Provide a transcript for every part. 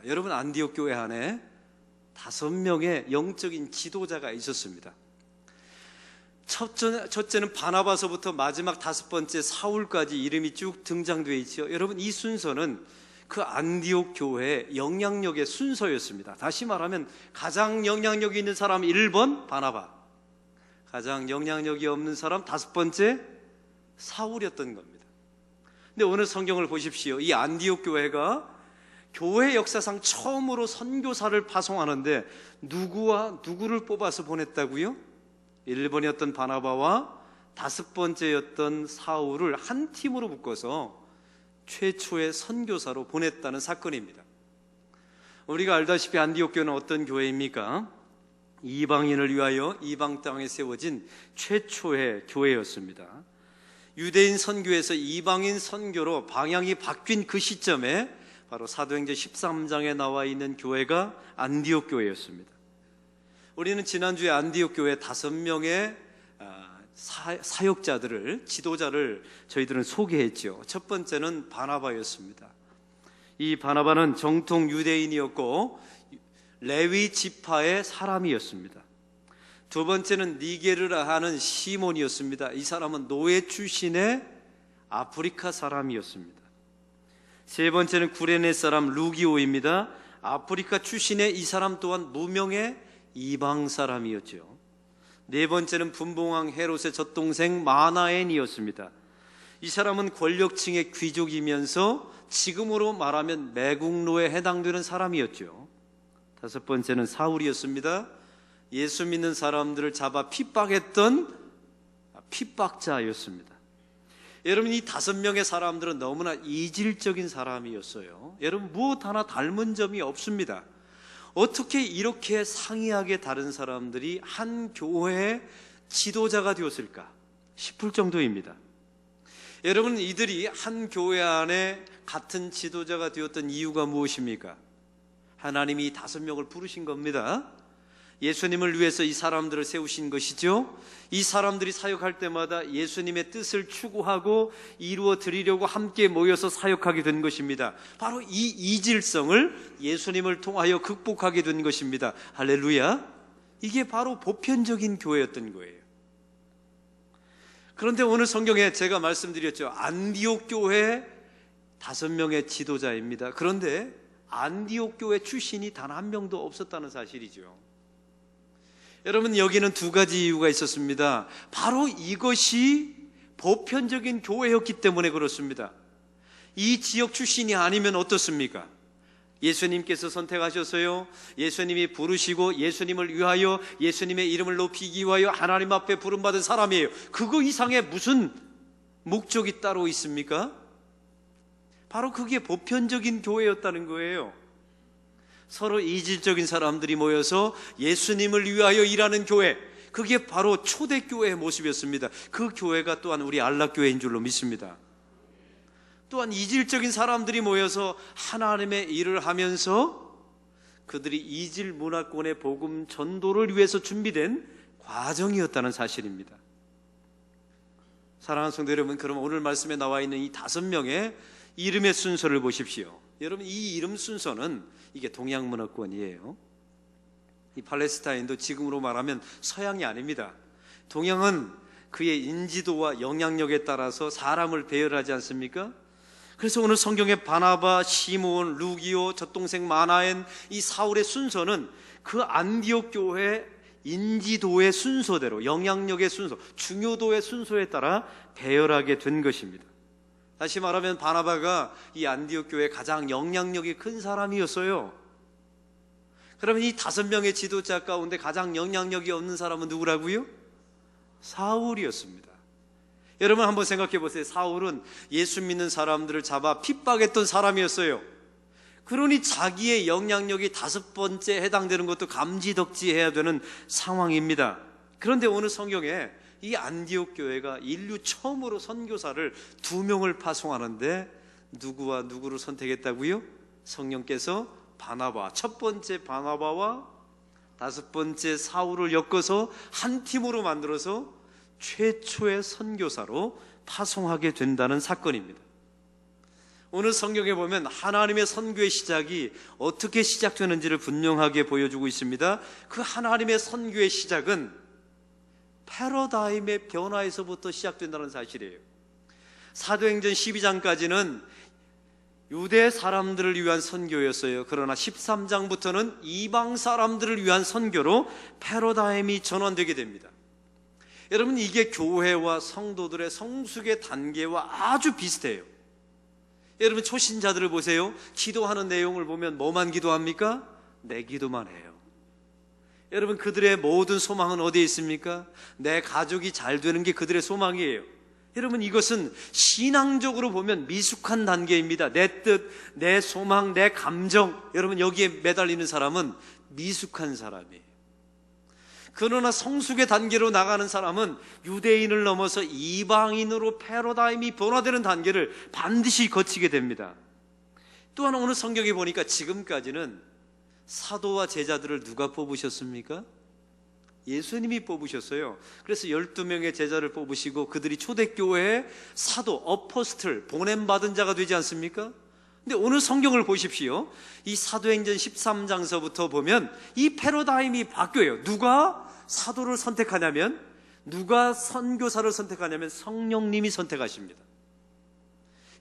여러분, 안디옥 교회 안에 5명의 영적인 지도자가 있었습니다. 첫째는 바나바서부터 마지막 5번째 사울까지 이름이 쭉 등장되어 있죠. 여러분, 이 순서는 그 안디옥 교회의 영향력의 순서였습니다. 다시 말하면 가장 영향력이 있는 사람 1번 바나바, 가장 영향력이 없는 사람 5번째 사울이었던 겁니다. 근데 오늘 성경을 보십시오. 이 안디옥 교회가 교회 역사상 처음으로 선교사를 파송하는데 누구와 누구를 뽑아서 보냈다고요? 1번이었던 바나바와 5번째였던 사울을 한 팀으로 묶어서 최초의 선교사로 보냈다는 사건입니다. 우리가 알다시피 안디옥 교회는 어떤 교회입니까? 이방인을 위하여 이방 땅에 세워진 최초의 교회였습니다. 유대인 선교에서 이방인 선교로 방향이 바뀐 그 시점에 바로 사도행전 13장에 나와 있는 교회가 안디옥 교회였습니다. 우리는 지난주에 안디옥 교회 5명의 사역자들을, 지도자를 저희들은 소개했죠. 첫 번째는 바나바였습니다. 이 바나바는 정통 유대인이었고 레위 지파의 사람이었습니다. 두 번째는 니게르라 하는 시몬이었습니다. 이 사람은 노예 출신의 아프리카 사람이었습니다. 세 번째는 구레네 사람 루기오입니다. 아프리카 출신의 이 사람 또한 무명의 이방 사람이었죠. 네 번째는 분봉왕 헤롯의 젖동생 마나엔이었습니다. 이 사람은 권력층의 귀족이면서 지금으로 말하면 매국노에 해당되는 사람이었죠. 다섯 번째는 사울이었습니다. 예수 믿는 사람들을 잡아 핍박했던 핍박자였습니다. 여러분, 이 5명의 사람들은 너무나 이질적인 사람이었어요. 여러분, 무엇 하나 닮은 점이 없습니다. 어떻게 이렇게 상이하게 다른 사람들이 한 교회의 지도자가 되었을까 싶을 정도입니다. 여러분, 이들이 한 교회 안에 같은 지도자가 되었던 이유가 무엇입니까? 하나님이 이 5명을 부르신 겁니다. 예수님을 위해서 이 사람들을 세우신 것이죠. 이 사람들이 사역할 때마다 예수님의 뜻을 추구하고 이루어 드리려고 함께 모여서 사역하게 된 것입니다. 바로 이 이질성을 예수님을 통하여 극복하게 된 것입니다. 할렐루야. 이게 바로 보편적인 교회였던 거예요. 그런데 오늘 성경에 제가 말씀드렸죠. 안디옥 교회 5명의 지도자입니다. 그런데 안디옥 교회 출신이 단 한 명도 없었다는 사실이죠. 여러분, 여기는 2가지 이유가 있었습니다. 바로 이것이 보편적인 교회였기 때문에 그렇습니다. 이 지역 출신이 아니면 어떻습니까? 예수님께서 선택하셨어요. 예수님이 부르시고 예수님을 위하여 예수님의 이름을 높이기 위하여 하나님 앞에 부름받은 사람이에요. 그거 이상의 무슨 목적이 따로 있습니까? 바로 그게 보편적인 교회였다는 거예요. 서로 이질적인 사람들이 모여서 예수님을 위하여 일하는 교회, 그게 바로 초대교회의 모습이었습니다. 그 교회가 또한 우리 안락교회인 줄로 믿습니다. 또한 이질적인 사람들이 모여서 하나님의 일을 하면서 그들이 이질 문화권의 복음 전도를 위해서 준비된 과정이었다는 사실입니다. 사랑하는 성도 여러분, 그럼 오늘 말씀에 나와 있는 이 5명의 이름의 순서를 보십시오. 여러분, 이 이름 순서는 이게 동양 문화권이에요. 이 팔레스타인도 지금으로 말하면 서양이 아닙니다. 동양은 그의 인지도와 영향력에 따라서 사람을 배열하지 않습니까? 그래서 오늘 성경의 바나바, 시몬, 루기오, 젖동생 마나엔, 이 사울의 순서는 그 안디옥 교회 인지도의 순서대로, 영향력의 순서, 중요도의 순서에 따라 배열하게 된 것입니다. 다시 말하면 바나바가 이 안디옥 교회의 가장 영향력이 큰 사람이었어요. 그러면 이 5명의 지도자 가운데 가장 영향력이 없는 사람은 누구라고요? 사울이었습니다. 여러분, 한번 생각해 보세요. 사울은 예수 믿는 사람들을 잡아 핍박했던 사람이었어요. 그러니 자기의 영향력이 5번째 해당되는 것도 감지덕지해야 되는 상황입니다. 그런데 오늘 성경에 이 안디옥 교회가 인류 처음으로 선교사를 2명을 파송하는데 누구와 누구를 선택했다고요? 성령께서 바나바, 첫 번째 바나바와 5번째 사울을 엮어서 한 팀으로 만들어서 최초의 선교사로 파송하게 된다는 사건입니다. 오늘 성경에 보면 하나님의 선교의 시작이 어떻게 시작되는지를 분명하게 보여주고 있습니다. 그 하나님의 선교의 시작은 패러다임의 변화에서부터 시작된다는 사실이에요. 사도행전 12장까지는 유대 사람들을 위한 선교였어요. 그러나 13장부터는 이방 사람들을 위한 선교로 패러다임이 전환되게 됩니다. 여러분, 이게 교회와 성도들의 성숙의 단계와 아주 비슷해요. 여러분, 초신자들을 보세요. 기도하는 내용을 보면 뭐만 기도합니까? 내 기도만 해요. 여러분, 그들의 모든 소망은 어디에 있습니까? 내 가족이 잘 되는 게 그들의 소망이에요. 여러분, 이것은 신앙적으로 보면 미숙한 단계입니다. 내 뜻, 내 소망, 내 감정, 여러분, 여기에 매달리는 사람은 미숙한 사람이에요. 그러나 성숙의 단계로 나가는 사람은 유대인을 넘어서 이방인으로 패러다임이 변화되는 단계를 반드시 거치게 됩니다. 또한 오늘 성경에 보니까 지금까지는 사도와 제자들을 누가 뽑으셨습니까? 예수님이 뽑으셨어요. 그래서 12명의 제자를 뽑으시고 그들이 초대교회의 사도, 어포스틀, 보냄받은 자가 되지 않습니까? 근데 오늘 성경을 보십시오. 이 사도행전 13장서부터 보면 이 패러다임이 바뀌어요. 누가 사도를 선택하냐면, 누가 선교사를 선택하냐면 성령님이 선택하십니다.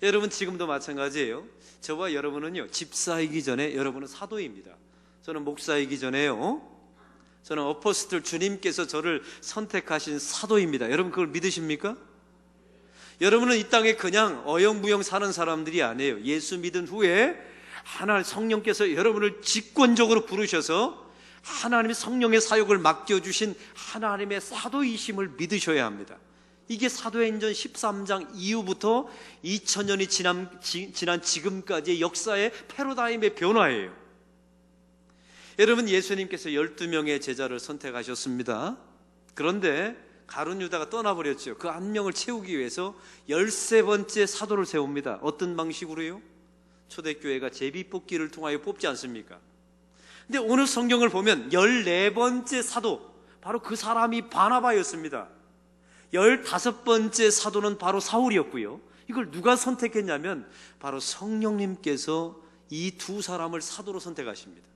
여러분, 지금도 마찬가지예요. 저와 여러분은요, 집사이기 전에 여러분은 사도입니다. 저는 목사이기 전에요, 저는 어포스틀, 주님께서 저를 선택하신 사도입니다. 여러분, 그걸 믿으십니까? 여러분은 이 땅에 그냥 어영부영 사는 사람들이 아니에요. 예수 믿은 후에 하나님 성령께서 여러분을 직권적으로 부르셔서 하나님의 성령의 사역을 맡겨주신 하나님의 사도이심을 믿으셔야 합니다. 이게 사도행전 13장 이후부터 2000년이 지난 지금까지의 역사의 패러다임의 변화예요. 여러분, 예수님께서 12명의 제자를 선택하셨습니다. 그런데 가룟 유다가 떠나버렸죠. 그 한 명을 채우기 위해서 13번째 사도를 세웁니다. 어떤 방식으로요? 초대교회가 제비뽑기를 통하여 뽑지 않습니까? 근데 오늘 성경을 보면 14번째 사도, 바로 그 사람이 바나바였습니다. 15번째 사도는 바로 사울이었고요. 이걸 누가 선택했냐면 바로 성령님께서 이 두 사람을 사도로 선택하십니다.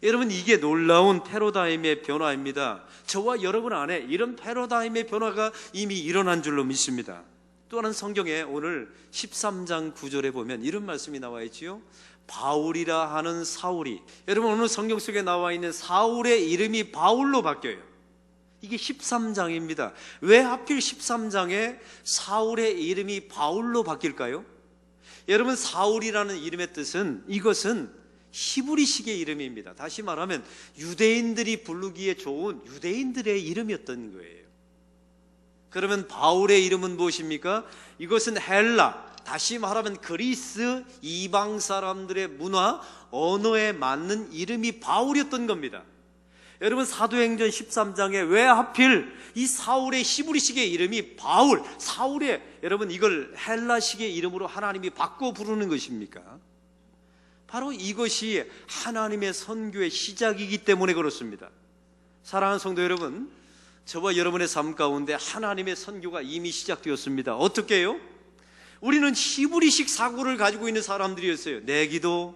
여러분, 이게 놀라운 패러다임의 변화입니다. 저와 여러분 안에 이런 패러다임의 변화가 이미 일어난 줄로 믿습니다. 또 하나는 성경에 오늘 13장 9절에 보면 이런 말씀이 나와 있지요. 바울이라 하는 사울이, 여러분, 오늘 성경 속에 나와 있는 사울의 이름이 바울로 바뀌어요. 이게 13장입니다. 왜 하필 13장에 사울의 이름이 바울로 바뀔까요? 여러분, 사울이라는 이름의 뜻은, 이것은 히브리식의 이름입니다. 다시 말하면 유대인들이 부르기에 좋은 유대인들의 이름이었던 거예요. 그러면 바울의 이름은 무엇입니까? 이것은 헬라, 다시 말하면 그리스 이방 사람들의 문화, 언어에 맞는 이름이 바울이었던 겁니다. 여러분, 사도행전 13장에 왜 하필 이 사울의 히브리식의 이름이 바울, 사울의, 여러분, 이걸 헬라식의 이름으로 하나님이 바꿔 부르는 것입니까? 바로 이것이 하나님의 선교의 시작이기 때문에 그렇습니다. 사랑하는 성도 여러분, 저와 여러분의 삶 가운데 하나님의 선교가 이미 시작되었습니다. 어떻게 해요? 우리는 히브리식 사고를 가지고 있는 사람들이었어요. 내 기도,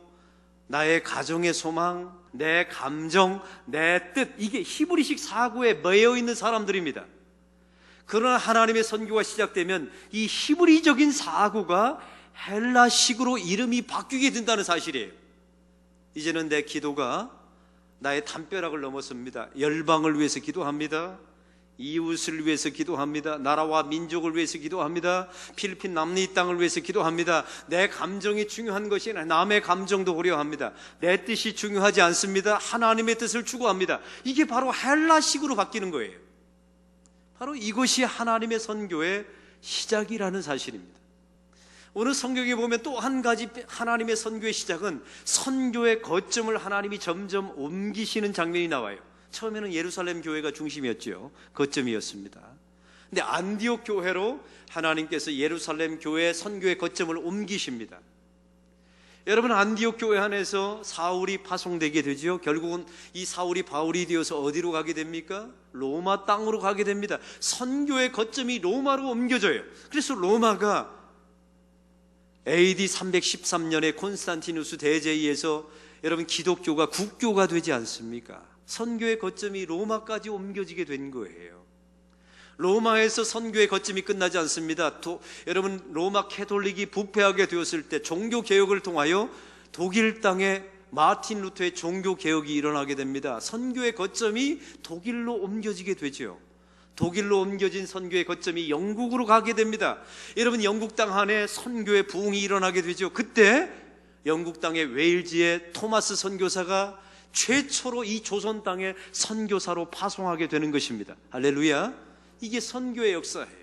나의 가정의 소망, 내 감정, 내 뜻, 이게 히브리식 사고에 매여 있는 사람들입니다. 그러나 하나님의 선교가 시작되면 이 히브리적인 사고가 헬라식으로 이름이 바뀌게 된다는 사실이에요. 이제는 내 기도가 나의 담벼락을 넘어섭니다. 열방을 위해서 기도합니다. 이웃을 위해서 기도합니다. 나라와 민족을 위해서 기도합니다. 필리핀 남미 땅을 위해서 기도합니다. 내 감정이 중요한 것이 아니라 남의 감정도 고려합니다. 내 뜻이 중요하지 않습니다. 하나님의 뜻을 추구합니다. 이게 바로 헬라식으로 바뀌는 거예요. 바로 이것이 하나님의 선교의 시작이라는 사실입니다. 오늘 성경에 보면 또 한 가지 하나님의 선교의 시작은 선교의 거점을 하나님이 점점 옮기시는 장면이 나와요. 처음에는 예루살렘 교회가 중심이었죠. 거점이었습니다. 근데 안디옥 교회로 하나님께서 예루살렘 교회의 선교의 거점을 옮기십니다. 여러분, 안디옥 교회 안에서 사울이 파송되게 되죠. 결국은 이 사울이 바울이 되어서 어디로 가게 됩니까? 로마 땅으로 가게 됩니다. 선교의 거점이 로마로 옮겨져요. 그래서 로마가 AD 313년에 콘스탄티누스 대제에 의해서 여러분 기독교가 국교가 되지 않습니까? 선교의 거점이 로마까지 옮겨지게 된 거예요. 로마에서 선교의 거점이 끝나지 않습니다. 여러분 로마 캐톨릭이 부패하게 되었을 때 종교개혁을 통하여 독일 땅에 마틴 루터의 종교개혁이 일어나게 됩니다. 선교의 거점이 독일로 옮겨지게 되죠. 독일로 옮겨진 선교의 거점이 영국으로 가게 됩니다. 여러분 영국 땅 안에 선교의 부흥이 일어나게 되죠. 그때 영국 땅의 웨일즈의 토마스 선교사가 최초로 이 조선 땅에 선교사로 파송하게 되는 것입니다. 할렐루야. 이게 선교의 역사예요.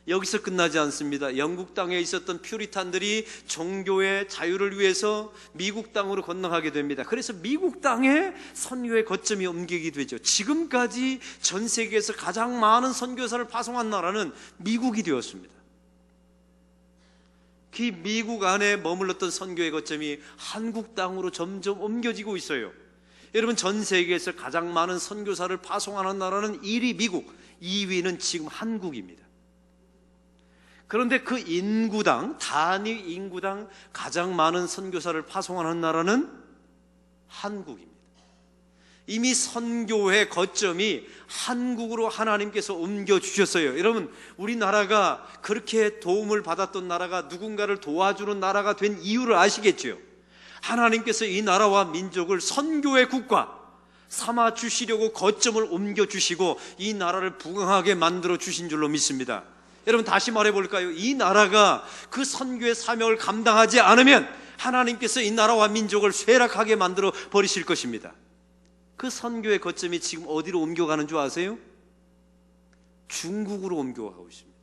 여기서 끝나지 않습니다. 영국 땅에 있었던 퓨리탄들이 종교의 자유를 위해서 미국 땅으로 건너가게 됩니다. 그래서 미국 땅에 선교의 거점이 옮기게 되죠. 지금까지 전 세계에서 가장 많은 선교사를 파송한 나라는 미국이 되었습니다. 그 미국 안에 머물렀던 선교의 거점이 한국 땅으로 점점 옮겨지고 있어요. 여러분 전 세계에서 가장 많은 선교사를 파송하는 나라는 1위 미국, 2위는 지금 한국입니다. 그런데 그 인구당, 단위 인구당 가장 많은 선교사를 파송하는 나라는 한국입니다. 이미 선교의 거점이 한국으로 하나님께서 옮겨주셨어요. 여러분 우리나라가 그렇게 도움을 받았던 나라가 누군가를 도와주는 나라가 된 이유를 아시겠죠? 하나님께서 이 나라와 민족을 선교의 국가 삼아 주시려고 거점을 옮겨주시고 이 나라를 부강하게 만들어 주신 줄로 믿습니다. 여러분 다시 말해볼까요? 이 나라가 그 선교의 사명을 감당하지 않으면 하나님께서 이 나라와 민족을 쇠락하게 만들어 버리실 것입니다. 그 선교의 거점이 지금 어디로 옮겨가는 줄 아세요? 중국으로 옮겨가고 있습니다.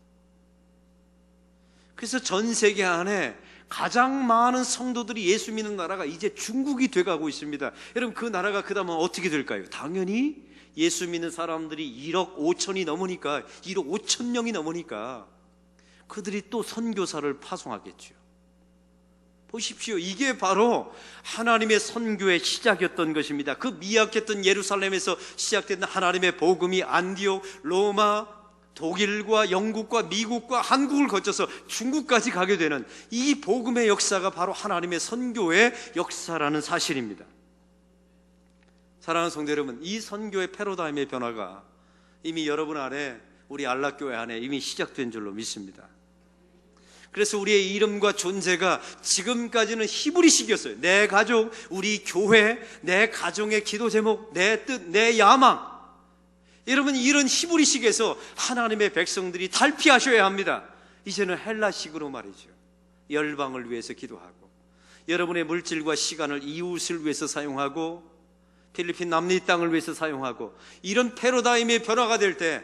그래서 전 세계 안에 가장 많은 성도들이 예수 믿는 나라가 이제 중국이 돼가고 있습니다. 여러분 그 나라가 그 다음은 어떻게 될까요? 당연히 예수 믿는 사람들이 1억 5천이 넘으니까 1억 5천 명이 넘으니까 그들이 또 선교사를 파송하겠죠. 보십시오. 이게 바로 하나님의 선교의 시작이었던 것입니다. 그 미약했던 예루살렘에서 시작된 하나님의 복음이 안디옥, 로마, 독일과 영국과 미국과 한국을 거쳐서 중국까지 가게 되는 이 복음의 역사가 바로 하나님의 선교의 역사라는 사실입니다. 사랑하는 성도 여러분, 이 선교의 패러다임의 변화가 이미 여러분 안에, 우리 안락교회 안에 이미 시작된 줄로 믿습니다. 그래서 우리의 이름과 존재가 지금까지는 히브리식이었어요. 내 가족, 우리 교회, 내 가정의 기도 제목, 내 뜻, 내 야망. 여러분 이런 히브리식에서 하나님의 백성들이 탈피하셔야 합니다. 이제는 헬라식으로 말이죠. 열방을 위해서 기도하고 여러분의 물질과 시간을 이웃을 위해서 사용하고 필리핀 남미 땅을 위해서 사용하고 이런 패러다임의 변화가 될 때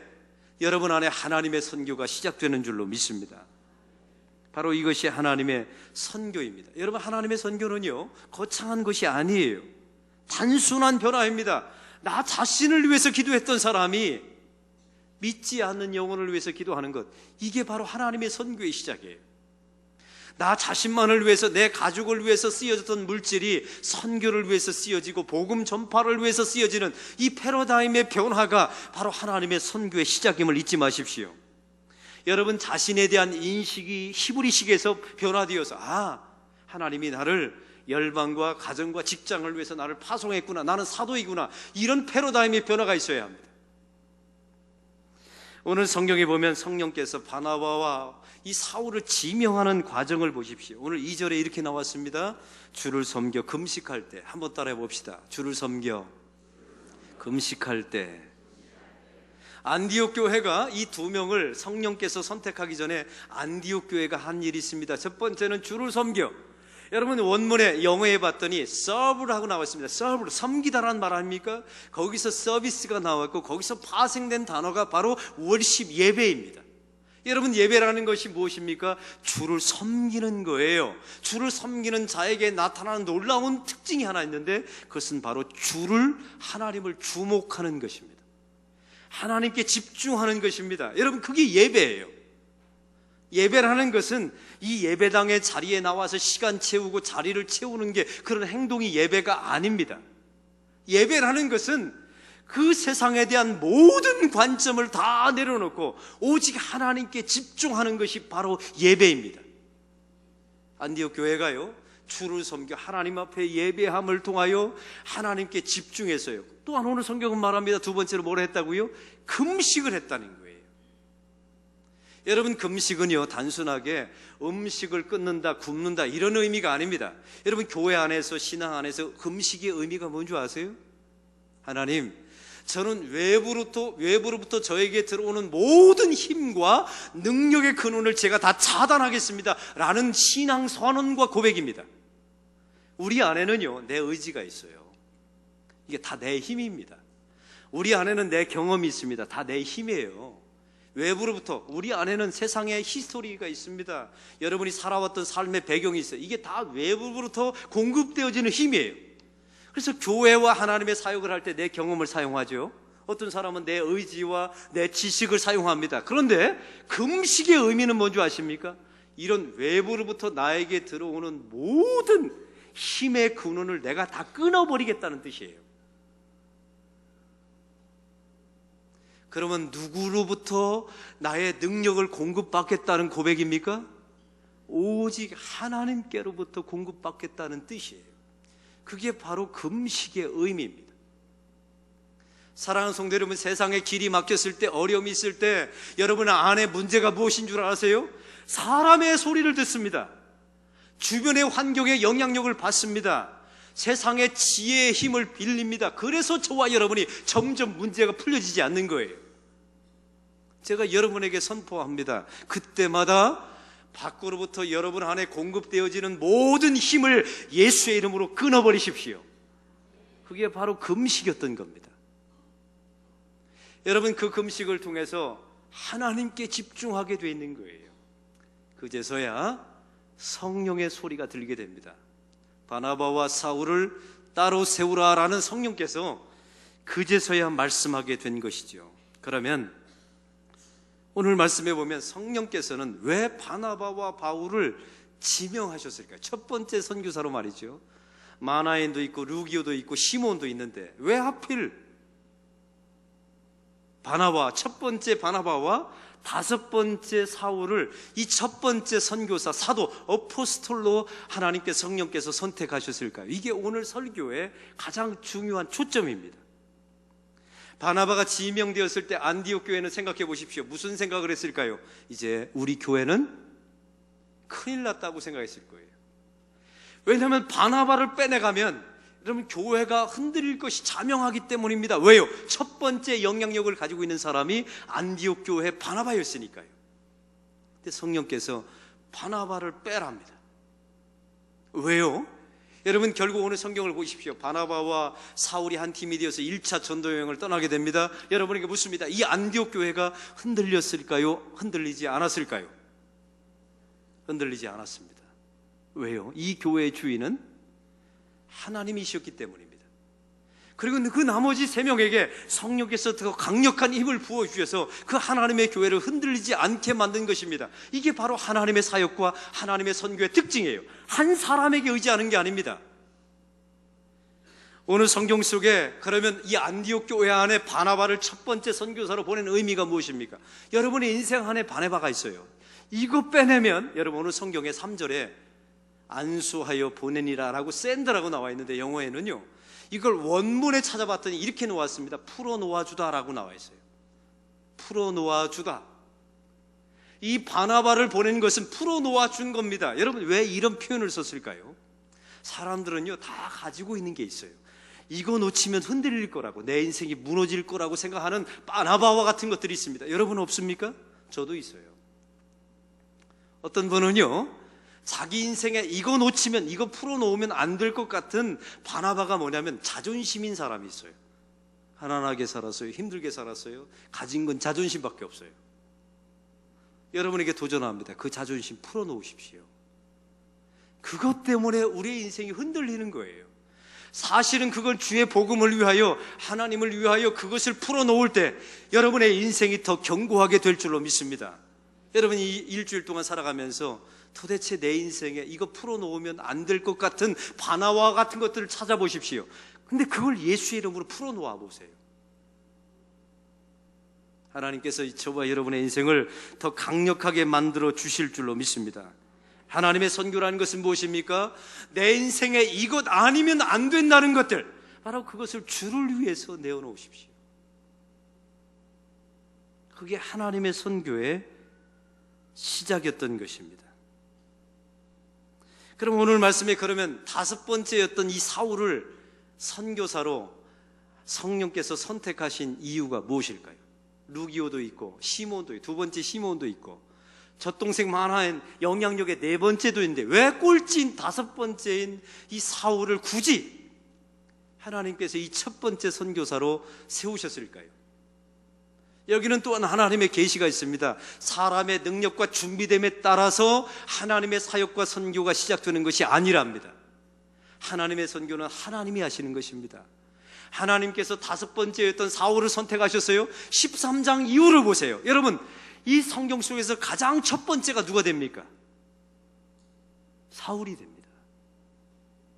여러분 안에 하나님의 선교가 시작되는 줄로 믿습니다. 바로 이것이 하나님의 선교입니다. 여러분 하나님의 선교는요 거창한 것이 아니에요. 단순한 변화입니다. 나 자신을 위해서 기도했던 사람이 믿지 않는 영혼을 위해서 기도하는 것, 이게 바로 하나님의 선교의 시작이에요. 나 자신만을 위해서, 내 가족을 위해서 쓰여졌던 물질이 선교를 위해서 쓰여지고 복음 전파를 위해서 쓰여지는 이 패러다임의 변화가 바로 하나님의 선교의 시작임을 잊지 마십시오. 여러분 자신에 대한 인식이 히브리식에서 변화되어서 하나님이 나를 열방과 가정과 직장을 위해서 나를 파송했구나, 나는 사도이구나, 이런 패러다임의 변화가 있어야 합니다. 오늘 성경에 보면 성령께서 바나바와 이 사울을 지명하는 과정을 보십시오. 오늘 2절에 이렇게 나왔습니다. 주를 섬겨 금식할 때. 한번 따라해 봅시다. 주를 섬겨 금식할 때. 안디옥 교회가 이 두 명을 성령께서 선택하기 전에 안디옥 교회가 한 일이 있습니다. 첫 번째는 주를 섬겨. 여러분 원문에 영어에 봤더니 serve라고 나왔습니다. serve, 섬기다라는 말 아닙니까? 거기서 서비스가 나왔고 거기서 파생된 단어가 바로 worship, 예배입니다. 여러분 예배라는 것이 무엇입니까? 주를 섬기는 거예요. 주를 섬기는 자에게 나타나는 놀라운 특징이 하나 있는데 그것은 바로 주를, 하나님을 주목하는 것입니다. 하나님께 집중하는 것입니다. 여러분 그게 예배예요. 예배라는 것은 이 예배당의 자리에 나와서 시간 채우고 자리를 채우는 게 그런 행동이 예배가 아닙니다. 예배라는 것은 그 세상에 대한 모든 관점을 다 내려놓고 오직 하나님께 집중하는 것이 바로 예배입니다. 안디옥 교회가요, 주를 섬겨 하나님 앞에 예배함을 통하여 하나님께 집중해서요. 또한 오늘 성경은 말합니다. 두 번째로 뭘 했다고요? 금식을 했다는 거예요. 여러분, 금식은요 단순하게 음식을 끊는다, 굶는다 이런 의미가 아닙니다. 여러분, 교회 안에서, 신앙 안에서 금식의 의미가 뭔지 아세요? 하나님, 저는 외부로부터 저에게 들어오는 모든 힘과 능력의 근원을 제가 다 차단하겠습니다 라는 신앙 선언과 고백입니다. 우리 안에는요 내 의지가 있어요. 이게 다 내 힘입니다. 우리 안에는 내 경험이 있습니다. 다 내 힘이에요. 외부로부터, 우리 안에는 세상의 히스토리가 있습니다. 여러분이 살아왔던 삶의 배경이 있어요. 이게 다 외부로부터 공급되어지는 힘이에요. 그래서 교회와 하나님의 사역을 할 때 내 경험을 사용하죠. 어떤 사람은 내 의지와 내 지식을 사용합니다. 그런데 금식의 의미는 뭔지 아십니까? 이런 외부로부터 나에게 들어오는 모든 힘의 근원을 내가 다 끊어버리겠다는 뜻이에요. 그러면 누구로부터 나의 능력을 공급받겠다는 고백입니까? 오직 하나님께로부터 공급받겠다는 뜻이에요. 그게 바로 금식의 의미입니다. 사랑하는 성도 여러분, 세상에 길이 막혔을 때, 어려움이 있을 때 여러분 안에 문제가 무엇인 줄 아세요? 사람의 소리를 듣습니다. 주변의 환경의 영향력을 받습니다. 세상의 지혜의 힘을 빌립니다. 그래서 저와 여러분이 점점 문제가 풀려지지 않는 거예요. 제가 여러분에게 선포합니다. 그때마다 밖으로부터 여러분 안에 공급되어지는 모든 힘을 예수의 이름으로 끊어버리십시오. 그게 바로 금식이었던 겁니다. 여러분, 그 금식을 통해서 하나님께 집중하게 되어 있는 거예요. 그제서야 성령의 소리가 들리게 됩니다. 바나바와 사울을 따로 세우라라는 성령께서 그제서야 말씀하게 된 것이죠. 그러면 오늘 말씀해 보면 성령께서는 왜 바나바와 바울을 지명하셨을까요? 첫 번째 선교사로 말이죠. 마나엔도 있고 루기오도 있고 시몬도 있는데 왜 하필 첫 번째 바나바와 다섯 번째 사울을 이 첫 번째 선교사, 사도, 어포스톨로 하나님께 성령께서 선택하셨을까요? 이게 오늘 설교의 가장 중요한 초점입니다. 바나바가 지명되었을 때 안디옥 교회는 생각해 보십시오. 무슨 생각을 했을까요? 이제 우리 교회는 큰일 났다고 생각했을 거예요. 왜냐하면 바나바를 빼내가면 여러분 교회가 흔들릴 것이 자명하기 때문입니다. 왜요? 첫 번째 영향력을 가지고 있는 사람이 안디옥 교회 바나바였으니까요. 근데 성령께서 바나바를 빼랍니다. 왜요? 여러분 결국 오늘 성경을 보십시오. 바나바와 사울이 한 팀이 되어서 1차 전도 여행을 떠나게 됩니다. 여러분에게 묻습니다. 이 안디옥 교회가 흔들렸을까요? 흔들리지 않았을까요? 흔들리지 않았습니다. 왜요? 이 교회의 주인은 하나님이셨기 때문입니다. 그리고 그 나머지 3명에게 성령께서 더 강력한 힘을 부어주셔서 그 하나님의 교회를 흔들리지 않게 만든 것입니다. 이게 바로 하나님의 사역과 하나님의 선교의 특징이에요. 한 사람에게 의지하는 게 아닙니다. 오늘 성경 속에 그러면 이 안디옥 교회 안에 바나바를 첫 번째 선교사로 보낸 의미가 무엇입니까? 여러분의 인생 안에 바나바가 있어요. 이거 빼내면 여러분 오늘 성경의 3절에 안수하여 보내니라 라고 샌드라고 나와 있는데 영어에는요 이걸 원문에 찾아봤더니 이렇게 놓았습니다. 풀어놓아주다 라고 나와 있어요. 풀어놓아주다. 이 바나바를 보낸 것은 풀어놓아준 겁니다. 여러분 왜 이런 표현을 썼을까요? 사람들은요 다 가지고 있는 게 있어요. 이거 놓치면 흔들릴 거라고, 내 인생이 무너질 거라고 생각하는 바나바와 같은 것들이 있습니다. 여러분 없습니까? 저도 있어요. 어떤 분은요 자기 인생에 이거 놓치면, 이거 풀어놓으면 안 될 것 같은 바나바가 뭐냐면 자존심인 사람이 있어요. 가난하게 살았어요. 힘들게 살았어요. 가진 건 자존심밖에 없어요. 여러분에게 도전합니다. 그 자존심 풀어놓으십시오. 그것 때문에 우리의 인생이 흔들리는 거예요. 사실은 그건 주의 복음을 위하여, 하나님을 위하여 그것을 풀어놓을 때 여러분의 인생이 더 견고하게 될 줄로 믿습니다. 여러분이 이 일주일 동안 살아가면서 도대체 내 인생에 이거 풀어놓으면 안 될 것 같은 바나와 같은 것들을 찾아보십시오. 근데 그걸 예수의 이름으로 풀어놓아 보세요. 하나님께서 저와 여러분의 인생을 더 강력하게 만들어 주실 줄로 믿습니다. 하나님의 선교라는 것은 무엇입니까? 내 인생에 이것 아니면 안 된다는 것들, 바로 그것을 주를 위해서 내어놓으십시오. 그게 하나님의 선교의 시작이었던 것입니다. 그럼 오늘 말씀에 그러면 다섯 번째였던 이 사울을 선교사로 성령께서 선택하신 이유가 무엇일까요? 루기오도 있고 시몬도 있고 두 번째 시몬도 있고 젖동생 만화인 영향력의 네 번째도 있는데 왜 꼴찌인 다섯 번째인 이 사울을 굳이 하나님께서 이 첫 번째 선교사로 세우셨을까요? 여기는 또한 하나님의 계시가 있습니다. 사람의 능력과 준비됨에 따라서 하나님의 사역과 선교가 시작되는 것이 아니랍니다. 하나님의 선교는 하나님이 하시는 것입니다. 하나님께서 다섯 번째였던 사울을 선택하셨어요. 13장 이후를 보세요. 여러분, 이 성경 속에서 가장 첫 번째가 누가 됩니까? 사울이 됩니다.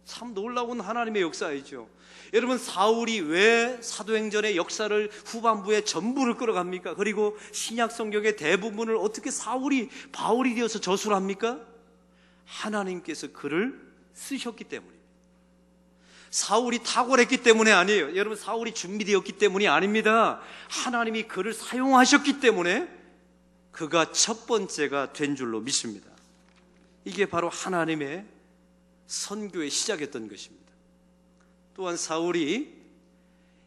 참 놀라운 하나님의 역사이죠. 여러분, 사울이 왜 사도행전의 역사를 후반부에 전부를 끌어갑니까? 그리고 신약 성경의 대부분을 어떻게 사울이 바울이 되어서 저술합니까? 하나님께서 그를 쓰셨기 때문입니다. 사울이 탁월했기 때문에 아니에요. 여러분, 사울이 준비되었기 때문이 아닙니다. 하나님이 그를 사용하셨기 때문에 그가 첫 번째가 된 줄로 믿습니다. 이게 바로 하나님의 선교의 시작이었던 것입니다. 또한 사울이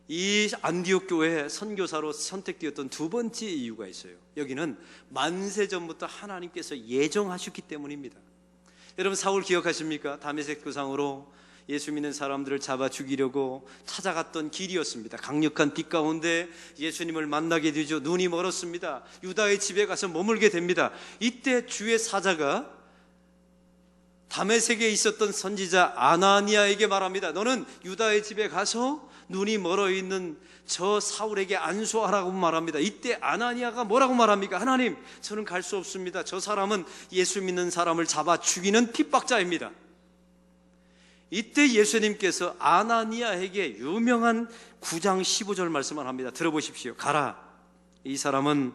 이 안디옥 교회의 선교사로 선택되었던 두 번째 이유가 있어요. 여기는 만세전부터 하나님께서 예정하셨기 때문입니다. 여러분, 사울 기억하십니까? 다메섹 도상으로 예수 믿는 사람들을 잡아 죽이려고 찾아갔던 길이었습니다. 강력한 빛 가운데 예수님을 만나게 되죠. 눈이 멀었습니다. 유다의 집에 가서 머물게 됩니다. 이때 주의 사자가 다메섹에 있었던 선지자 아나니아에게 말합니다. 너는 유다의 집에 가서 눈이 멀어 있는 저 사울에게 안수하라고 말합니다. 이때 아나니아가 뭐라고 말합니까? 하나님, 저는 갈 수 없습니다. 저 사람은 예수 믿는 사람을 잡아 죽이는 핍박자입니다. 이때 예수님께서 아나니아에게 유명한 9장 15절 말씀을 합니다. 들어보십시오. 가라, 이 사람은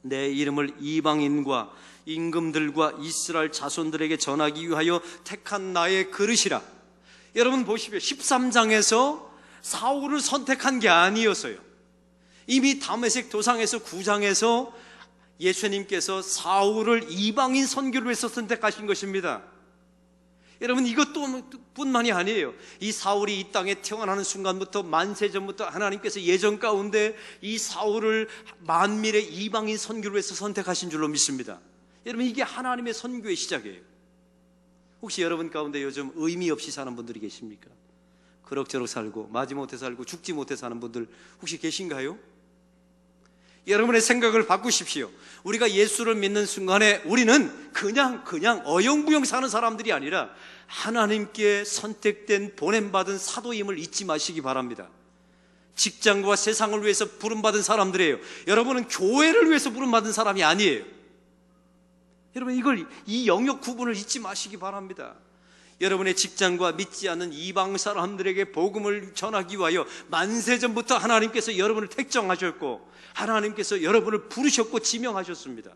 내 이름을 이방인과 임금들과 이스라엘 자손들에게 전하기 위하여 택한 나의 그릇이라. 여러분 보십시오. 13장에서 사울을 선택한 게 아니었어요. 이미 다메섹 도상에서 9장에서 예수님께서 사울을 이방인 선교를 위해서 선택하신 것입니다. 여러분, 이것도 뿐만이 아니에요. 이 사울이 이 땅에 태어나는 순간부터 만세전부터 하나님께서 예정 가운데 이 사울을 만민의 이방인 선교를 위해서 선택하신 줄로 믿습니다. 여러분, 이게 하나님의 선교의 시작이에요. 혹시 여러분 가운데 요즘 의미 없이 사는 분들이 계십니까? 그럭저럭 살고 마지못해 살고 죽지 못해 사는 분들 혹시 계신가요? 여러분의 생각을 바꾸십시오. 우리가 예수를 믿는 순간에 우리는 그냥 어영부영 사는 사람들이 아니라 하나님께 선택된 보냄받은 사도임을 잊지 마시기 바랍니다. 직장과 세상을 위해서 부름받은 사람들이에요. 여러분은 교회를 위해서 부름받은 사람이 아니에요. 여러분, 이 영역 구분을 잊지 마시기 바랍니다. 여러분의 직장과 믿지 않는 이방 사람들에게 복음을 전하기 위하여 만세전부터 하나님께서 여러분을 택정하셨고 하나님께서 여러분을 부르셨고 지명하셨습니다.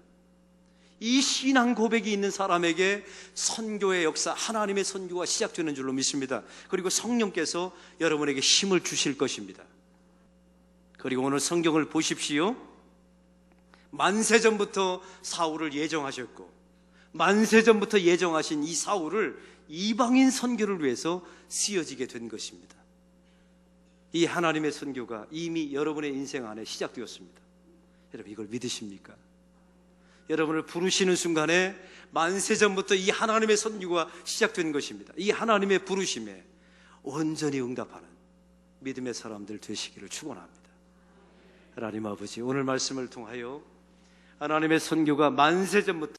이 신앙 고백이 있는 사람에게 선교의 역사, 하나님의 선교가 시작되는 줄로 믿습니다. 그리고 성령께서 여러분에게 힘을 주실 것입니다. 그리고 오늘 성경을 보십시오. 만세전부터 사울을 예정하셨고 만세전부터 예정하신 이 사울을 이방인 선교를 위해서 쓰여지게 된 것입니다. 이 하나님의 선교가 이미 여러분의 인생 안에 시작되었습니다. 여러분, 이걸 믿으십니까? 여러분을 부르시는 순간에 만세전부터 이 하나님의 선교가 시작된 것입니다. 이 하나님의 부르심에 온전히 응답하는 믿음의 사람들 되시기를 축원합니다. 하나님 아버지, 오늘 말씀을 통하여 하나님의 선교가 만세전부터